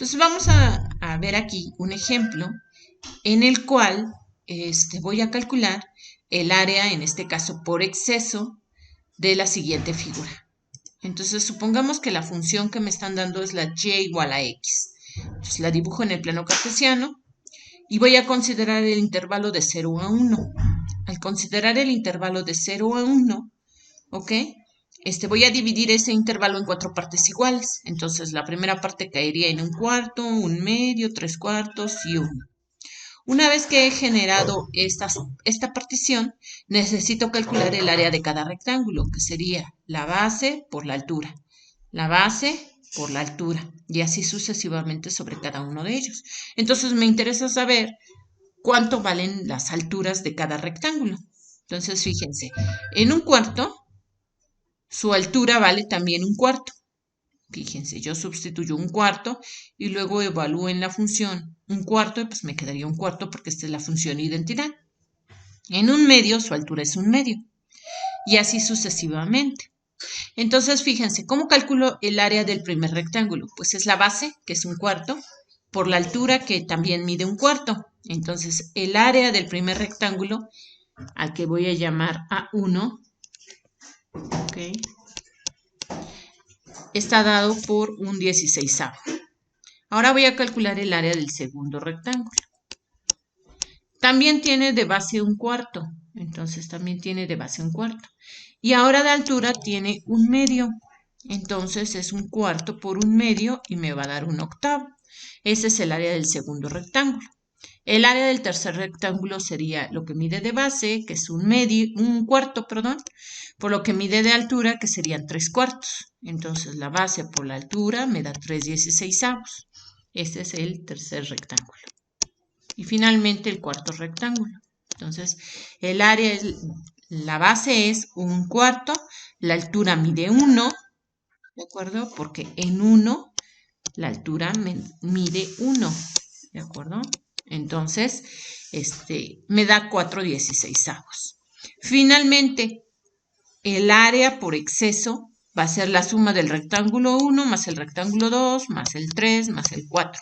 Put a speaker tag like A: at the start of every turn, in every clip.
A: Entonces vamos a ver aquí un ejemplo en el cual voy a calcular el área, en este caso por exceso, de la siguiente figura. Entonces supongamos que la función que me están dando es la y igual a x. Entonces la dibujo en el plano cartesiano y voy a considerar el intervalo de 0 a 1. Al considerar el intervalo de 0 a 1, ¿ok? Voy a dividir ese intervalo en 4 partes iguales. Entonces la primera parte caería en 1/4, 1/2, 3/4 y 1. Una vez que he generado esta partición, necesito calcular el área de cada rectángulo, que sería la base por la altura, la base por la altura, y así sucesivamente sobre cada uno de ellos. Entonces me interesa saber cuánto valen las alturas de cada rectángulo. Entonces fíjense, en 1/4, su altura vale también 1/4. Fíjense, yo sustituyo 1/4 y luego evalúo en la función 1/4 y pues me quedaría 1/4 porque esta es la función identidad. En 1/2 su altura es 1/2 y así sucesivamente. Entonces fíjense, ¿cómo calculo el área del primer rectángulo? Pues es la base, que es 1/4, por la altura, que también mide 1/4. Entonces el área del primer rectángulo, al que voy a llamar A1, ¿ok?, está dado por 1/16. Ahora voy a calcular el área del segundo rectángulo. También tiene de base 1/4, entonces también tiene de base 1/4. Y ahora de altura tiene 1/2, entonces es 1/4 por 1/2 y me va a dar 1/8. Ese es el área del segundo rectángulo. El área del tercer rectángulo sería lo que mide de base, que es 1/4, por lo que mide de altura, que serían 3/4. Entonces la base por la altura me da 3/16. Este es el tercer rectángulo. Y finalmente el cuarto rectángulo. Entonces el área, la base es 1/4, la altura mide 1, ¿de acuerdo? Porque en 1 la altura mide 1, ¿de acuerdo? Entonces, me da 4/16. Finalmente, el área por exceso va a ser la suma del rectángulo 1 más el rectángulo 2 más el 3 más el 4.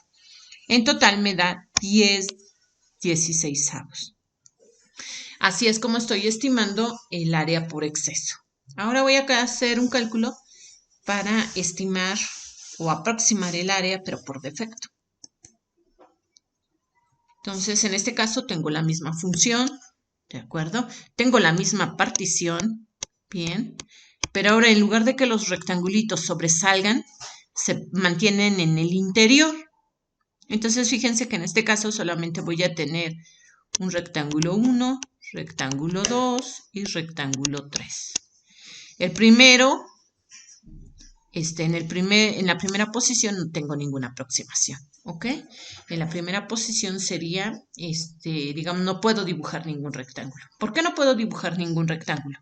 A: En total me da 10/16. Así es como estoy estimando el área por exceso. Ahora voy a hacer un cálculo para estimar o aproximar el área, pero por defecto. Entonces, en este caso tengo la misma función, ¿de acuerdo? Tengo la misma partición, bien, pero ahora en lugar de que los rectangulitos sobresalgan, se mantienen en el interior. Entonces, fíjense que en este caso solamente voy a tener un rectángulo 1, rectángulo 2 y rectángulo 3. El primero, en la primera posición no tengo ninguna aproximación, ¿ok? En la primera posición sería, digamos, no puedo dibujar ningún rectángulo. ¿Por qué no puedo dibujar ningún rectángulo?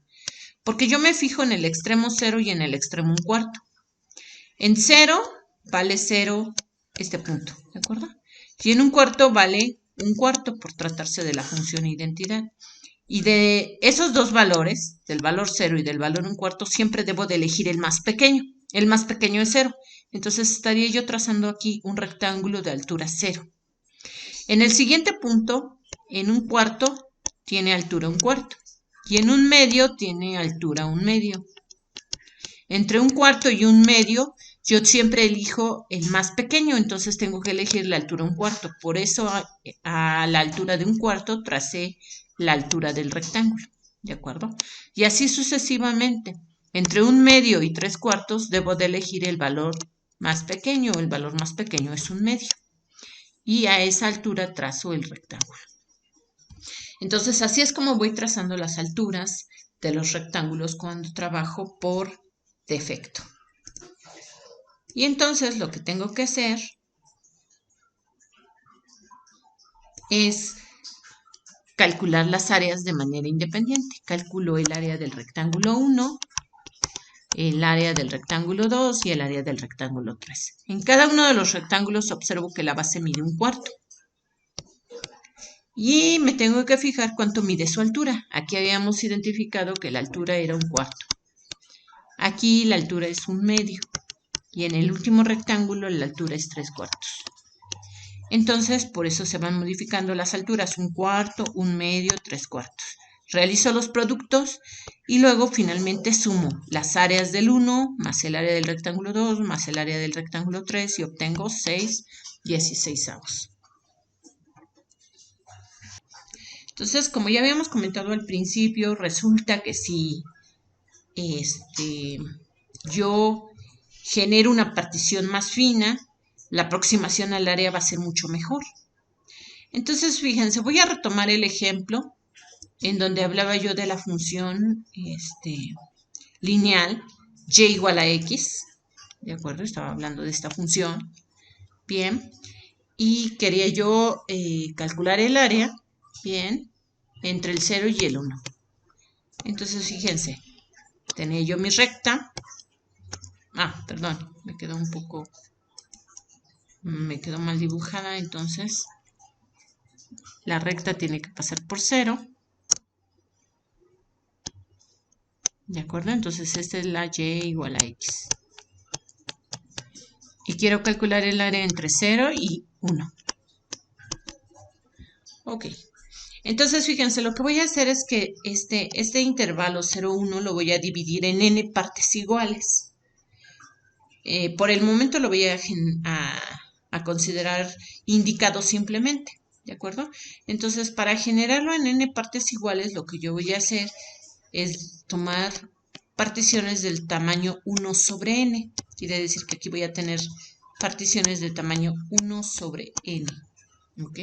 A: Porque yo me fijo en el extremo 0 y en el extremo 1/4. En 0 vale 0 este punto, ¿de acuerdo? Y en 1/4 vale 1/4 por tratarse de la función identidad. Y de esos dos valores, del valor 0 y del valor 1/4, siempre debo de elegir el más pequeño. El más pequeño es 0. Entonces estaría yo trazando aquí un rectángulo de altura 0. En el siguiente punto, en 1/4 tiene altura 1/4. Y en 1/2 tiene altura 1/2. Entre 1/4 y 1/2 yo siempre elijo el más pequeño, entonces tengo que elegir la altura 1/4. Por eso a la altura de 1/4 tracé la altura del rectángulo, ¿de acuerdo? Y así sucesivamente. Entre 1/2 y 3/4 debo de elegir el valor más pequeño. El valor más pequeño es 1/2. Y a esa altura trazo el rectángulo. Entonces así es como voy trazando las alturas de los rectángulos cuando trabajo por defecto. Y entonces lo que tengo que hacer es calcular las áreas de manera independiente. Calculo el área del rectángulo 1, el área del rectángulo 2 y el área del rectángulo 3. En cada uno de los rectángulos observo que la base mide 1/4. Y me tengo que fijar cuánto mide su altura. Aquí habíamos identificado que la altura era 1/4. Aquí la altura es 1/2. y en el último rectángulo la altura es 3/4. Entonces, por eso se van modificando las alturas, 1/4, 1/2, 3/4. Realizo los productos y luego finalmente sumo las áreas del 1 más el área del rectángulo 2 más el área del rectángulo 3 y obtengo 6/16. Entonces, como ya habíamos comentado al principio, resulta que si yo genero una partición más fina, la aproximación al área va a ser mucho mejor. Entonces, fíjense, voy a retomar el ejemplo en donde hablaba yo de la función lineal y igual a x, ¿de acuerdo? Estaba hablando de esta función, bien, y quería yo calcular el área, bien, entre el 0 y el 1. Entonces, fíjense, tenía yo mi recta, perdón, me quedó mal dibujada, entonces la recta tiene que pasar por 0. ¿De acuerdo? Entonces esta es la y igual a x. Y quiero calcular el área entre 0 y 1. Ok. Entonces, fíjense, lo que voy a hacer es que este intervalo 0, 1 lo voy a dividir en n partes iguales. Por el momento lo voy a considerar indicado simplemente. ¿De acuerdo? Entonces, para generarlo en n partes iguales, lo que yo voy a hacer es tomar particiones del tamaño 1 sobre n. Quiere decir que aquí voy a tener particiones de tamaño 1 sobre n. ¿Ok?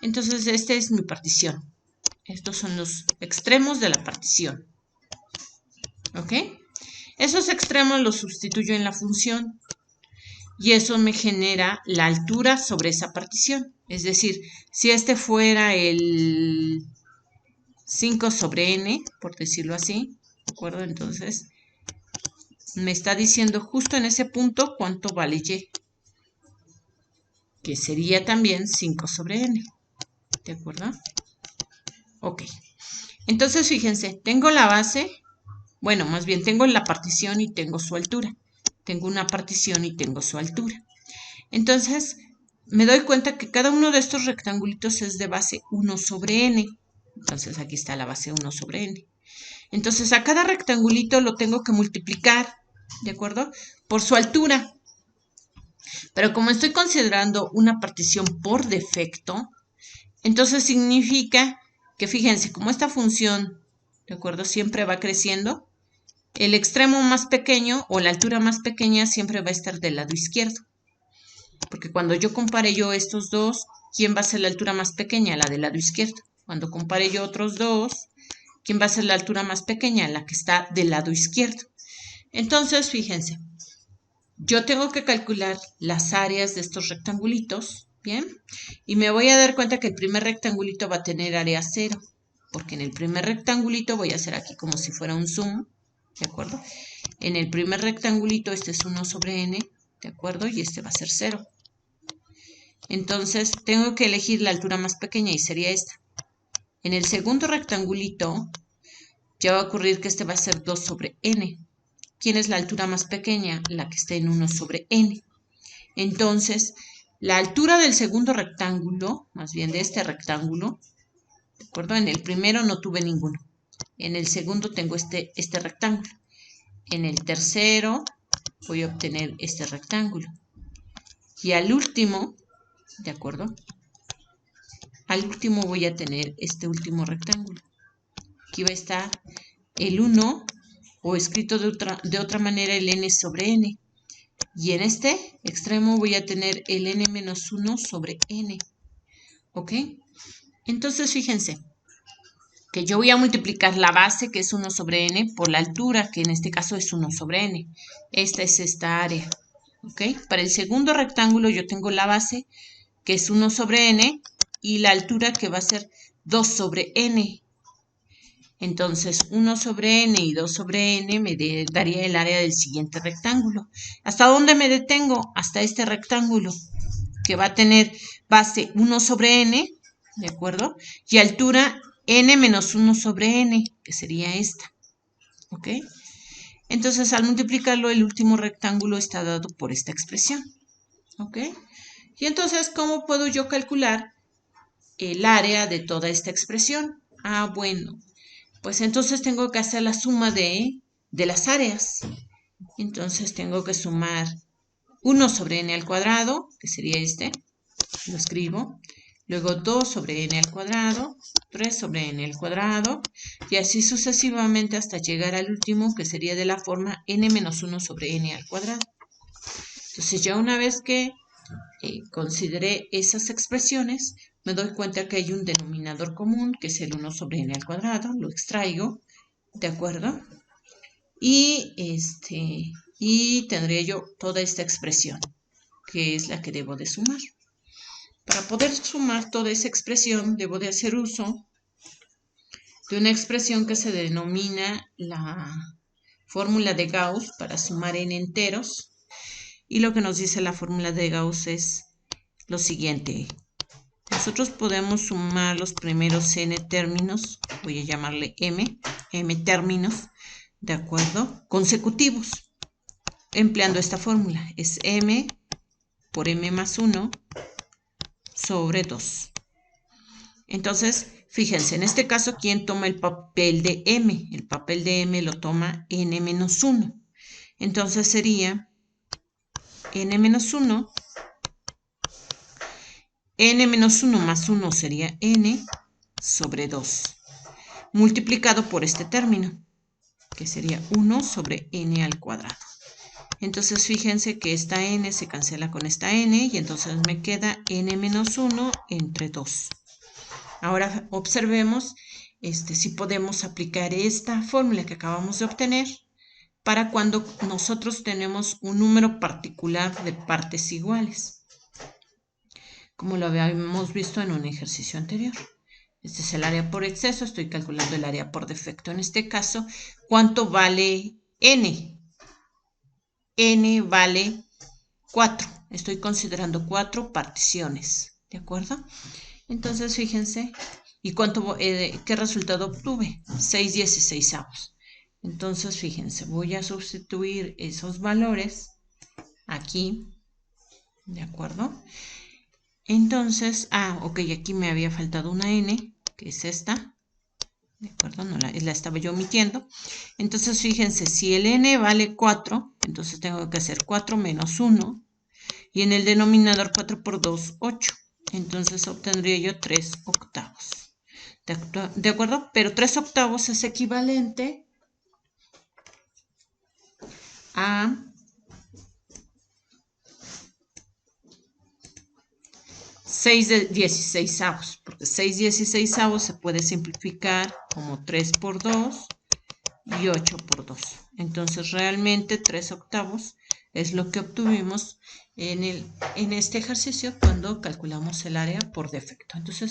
A: Entonces, esta es mi partición. Estos son los extremos de la partición. ¿Ok? Esos extremos los sustituyo en la función. Y eso me genera la altura sobre esa partición. Es decir, si este fuera el 5 sobre n, por decirlo así, ¿de acuerdo? Entonces, me está diciendo justo en ese punto cuánto vale y, que sería también 5 sobre n, ¿de acuerdo? Ok, entonces fíjense, tengo la base, bueno, más bien tengo la partición y tengo su altura. Tengo una partición y tengo su altura. Entonces, me doy cuenta que cada uno de estos rectangulitos es de base 1 sobre n. Entonces, aquí está la base 1 sobre n. Entonces, a cada rectangulito lo tengo que multiplicar, ¿de acuerdo? Por su altura. Pero como estoy considerando una partición por defecto, entonces significa que, fíjense, como esta función, ¿de acuerdo? Siempre va creciendo, el extremo más pequeño o la altura más pequeña siempre va a estar del lado izquierdo. Porque cuando yo compare yo estos dos, ¿quién va a ser la altura más pequeña? La del lado izquierdo. Cuando compare yo otros dos, ¿quién va a ser la altura más pequeña? La que está del lado izquierdo. Entonces, fíjense, yo tengo que calcular las áreas de estos rectangulitos, ¿bien? Y me voy a dar cuenta que el primer rectangulito va a tener área 0, porque en el primer rectangulito voy a hacer aquí como si fuera un zoom, ¿de acuerdo? En el primer rectangulito este es 1 sobre n, ¿de acuerdo? Y este va a ser 0. Entonces, tengo que elegir la altura más pequeña y sería esta. En el segundo rectangulito, ya va a ocurrir que este va a ser 2 sobre n. ¿Quién es la altura más pequeña? La que está en 1 sobre n. Entonces, la altura del segundo rectángulo, más bien de este rectángulo, ¿de acuerdo? En el primero no tuve ninguno. En el segundo tengo este rectángulo. En el tercero voy a obtener este rectángulo. Y al último, ¿de acuerdo? Al último voy a tener este último rectángulo. Aquí va a estar el 1, o escrito de otra manera el n sobre n. Y en este extremo voy a tener el n menos 1 sobre n. ¿Ok? Entonces, fíjense que yo voy a multiplicar la base, que es 1 sobre n, por la altura, que en este caso es 1 sobre n. Esta es esta área. ¿Ok? Para el segundo rectángulo yo tengo la base, que es 1 sobre n, y la altura que va a ser 2 sobre n. Entonces, 1 sobre n y 2 sobre n me daría el área del siguiente rectángulo. ¿Hasta dónde me detengo? Hasta este rectángulo, que va a tener base 1 sobre n, ¿de acuerdo? Y altura n menos 1 sobre n, que sería esta. ¿Ok? Entonces, al multiplicarlo, el último rectángulo está dado por esta expresión. ¿Ok? Y entonces, ¿cómo puedo yo calcular el área de toda esta expresión? Ah, bueno, pues entonces tengo que hacer la suma de las áreas. Entonces tengo que sumar 1 sobre n al cuadrado, que sería este, lo escribo. Luego 2 sobre n al cuadrado, 3 sobre n al cuadrado, y así sucesivamente hasta llegar al último, que sería de la forma n menos 1 sobre n al cuadrado. Entonces ya una vez que consideré esas expresiones, me doy cuenta que hay un denominador común, que es el 1 sobre n al cuadrado, lo extraigo, ¿de acuerdo? Y tendré yo toda esta expresión, que es la que debo de sumar. Para poder sumar toda esa expresión, debo de hacer uso de una expresión que se denomina la fórmula de Gauss para sumar n enteros. Y lo que nos dice la fórmula de Gauss es lo siguiente. Nosotros podemos sumar los primeros n términos, voy a llamarle m términos, ¿de acuerdo? Consecutivos, empleando esta fórmula. Es m por m más 1 sobre 2. Entonces, fíjense, en este caso, ¿quién toma el papel de m? El papel de m lo toma n menos 1. Entonces sería n menos 1. N menos 1 más 1 sería n sobre 2, multiplicado por este término, que sería 1 sobre n al cuadrado. Entonces fíjense que esta n se cancela con esta n y entonces me queda n menos 1 entre 2. Ahora observemos si podemos aplicar esta fórmula que acabamos de obtener para cuando nosotros tenemos un número particular de partes iguales, como lo habíamos visto en un ejercicio anterior. Este es el área por exceso, estoy calculando el área por defecto. En este caso, ¿cuánto vale n? N vale 4. Estoy considerando 4 particiones, ¿de acuerdo? Entonces, fíjense, ¿y qué resultado obtuve? 6/16. Entonces, fíjense, voy a sustituir esos valores aquí, ¿de acuerdo? Entonces, ok, aquí me había faltado una n, que es esta, ¿de acuerdo? No la estaba yo omitiendo. Entonces, fíjense, si el n vale 4, entonces tengo que hacer 4 menos 1, y en el denominador 4 por 2, 8. Entonces obtendría yo 3 octavos. ¿De acuerdo? Pero 3 octavos es equivalente a 6/16, porque 6/16 se puede simplificar como 3 por 2 y 8 por 2. Entonces realmente 3 octavos es lo que obtuvimos en este ejercicio cuando calculamos el área por defecto. Entonces